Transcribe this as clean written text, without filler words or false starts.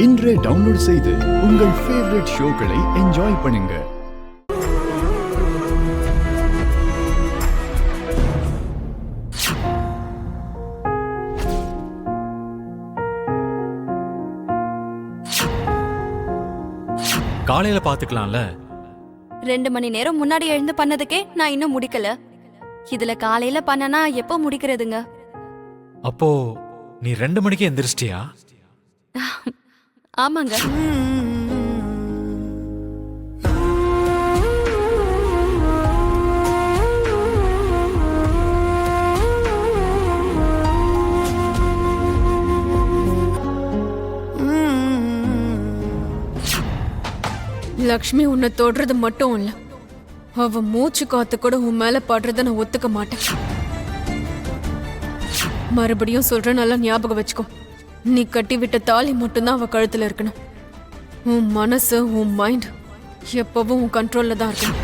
இன்றே டவுன்லோட் செய்து உங்கள் ஃபேவரட் ஷோக்களை என்ஜாய் பண்ணுங்க. காலையில பாத்துக்கலாம்ல. 2 மணி நேரம் முன்னாடி எழுந்து பண்ணதுக்கே நான் இன்னும் முடிக்கல. இதுல காலையில பண்ணனா எப்போ முடிக்கிறதுங்க? அப்போ நீ 2 மணிக்கு எந்திரிச்சிட்டியா? ஆமாங்க. லக்ஷ்மி உன்னை தொடுறது மட்டும் இல்ல, அவ மூச்சு காத்து கூட உன் மேல படுறத நான் ஒத்துக்க மாட்டேன். மறுபடியும் சொல்ற, நல்லா ஞாபகம் வச்சுக்கோ. நீ கட்டி விட்ட தாலி மட்டும்தான் அவ கழுத்துல இருக்கணும். உன் மனசு, உன் மைண்ட் எப்பவும் உன் கண்ட்ரோல்ல தான் இருக்கணும்.